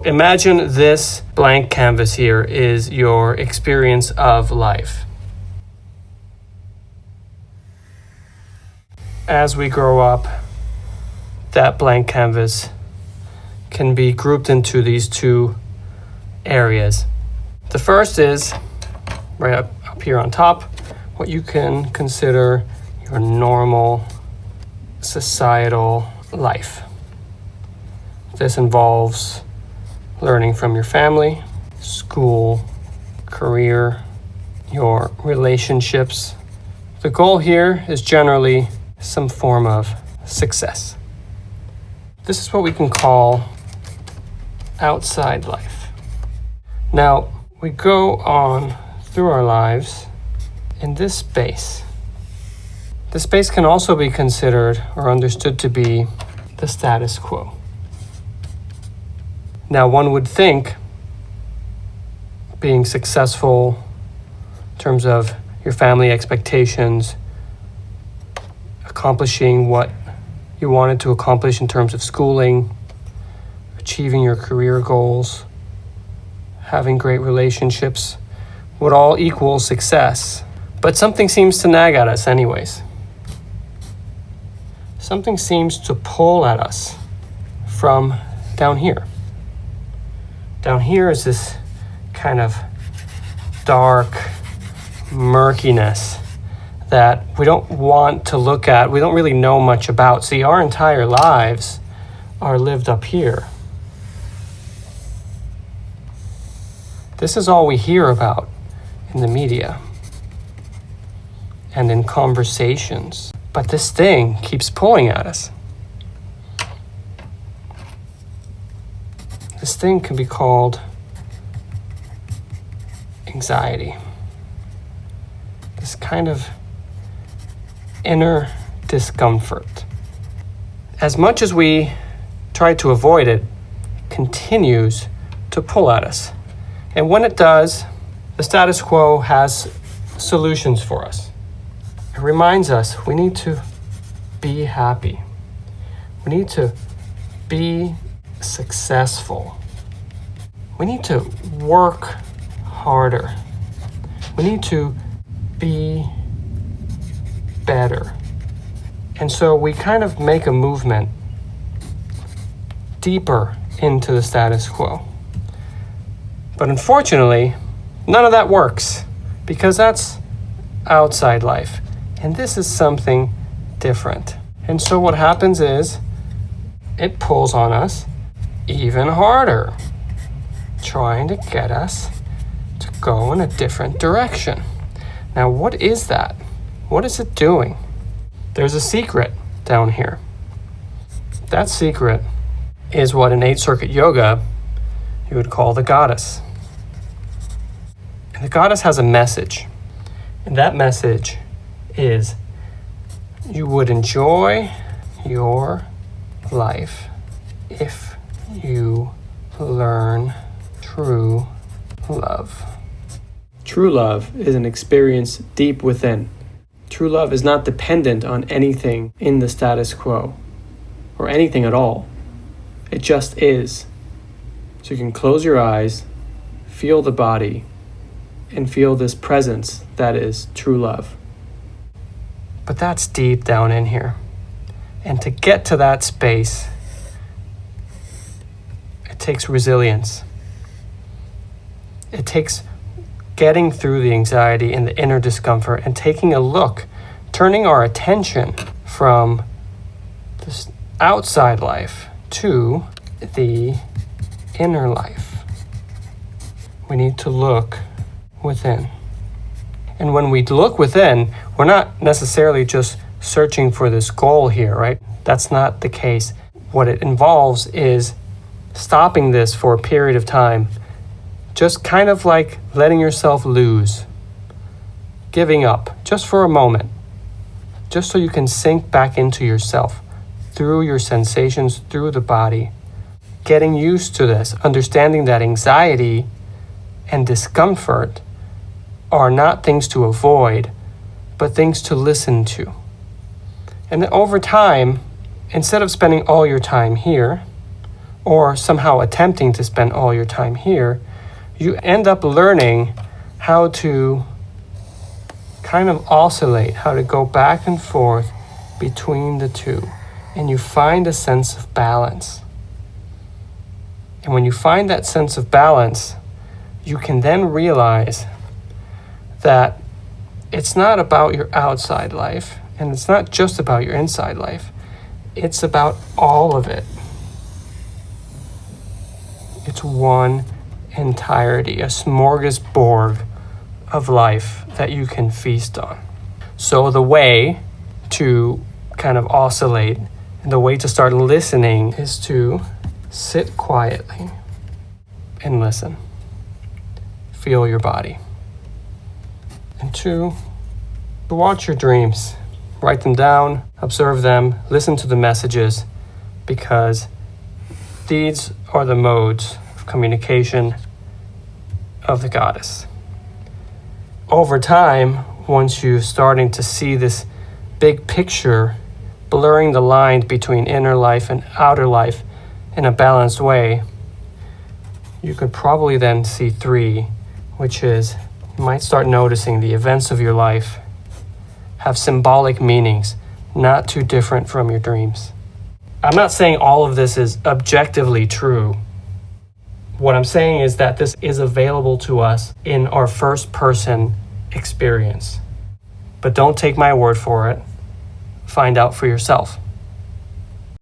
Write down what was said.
Imagine this blank canvas here is your experience of life. As we grow up, that blank canvas can be grouped into these two areas. The first is right up here on top, what you can consider your normal societal life. This involves learning from your family, school, career, your relationships. The goal here is generally some form of success. This is what we can call outside life. Now, we go on through our lives in this space. This space can also be considered or understood to be the status quo. Now, one would think being successful in terms of your family expectations, accomplishing what you wanted to accomplish in terms of schooling, achieving your career goals, having great relationships, would all equal success. But something seems to nag at us anyways. Something seems to pull at us from down here. Down here is this kind of dark murkiness that we don't want to look at, we don't really know much about. See, our entire lives are lived up here. This is all we hear about in the media and in conversations. But this thing keeps pulling at us. This thing can be called anxiety. This kind of inner discomfort. As much as we try to avoid it, it continues to pull at us. And when it does, the status quo has solutions for us. It reminds us we need to be happy. We need to be successful. We need to work harder. We need to be better. And so we kind of make a movement deeper into the status quo. But unfortunately, none of that works because that's outside life. And this is something different. And so what happens is it pulls on us even harder, trying to get us to go in a different direction. Now, what is that? What is it doing? There's a secret down here. That secret is what in Eight Ciruit Yoga you would call the goddess. And the goddess has a message. And that message is you would enjoy your life if you learn true love. True love is an experience deep within. True love is not dependent on anything in the status quo or anything at all. It just is. So you can close your eyes, feel the body, and feel this presence that is true love. But that's deep down in here. And to get to that space, it takes resilience. It takes getting through the anxiety and the inner discomfort and taking a look, turning our attention from this outside life to the inner life. We need to look within. And when we look within, we're not necessarily just searching for this goal here, right? That's not the case. What it involves is stopping this for a period of time, just kind of like letting yourself lose, giving up just for a moment, just so you can sink back into yourself through your sensations, through the body, getting used to this, understanding that anxiety and discomfort are not things to avoid, but things to listen to. And then over time, instead of spending all your time here, or somehow attempting to spend all your time here, you end up learning how to kind of oscillate, how to go back and forth between the two. And you find a sense of balance. And when you find that sense of balance, you can then realize that it's not about your outside life, and it's not just about your inside life. It's about all of it. It's one entirety, a smorgasbord of life that you can feast on. So the way to kind of oscillate, and the way to start listening, is to sit quietly and listen. Feel your body. And two, to watch your dreams. Write them down, observe them, listen to the messages, because these are the modes of communication of the goddess. Over time, once you're starting to see this big picture, blurring the line between inner life and outer life in a balanced way, you could probably then see 3, which is you might start noticing the events of your life have symbolic meanings, not too different from your dreams. I'm not saying all of this is objectively true. What I'm saying is that this is available to us in our first person experience. But don't take my word for it. Find out for yourself.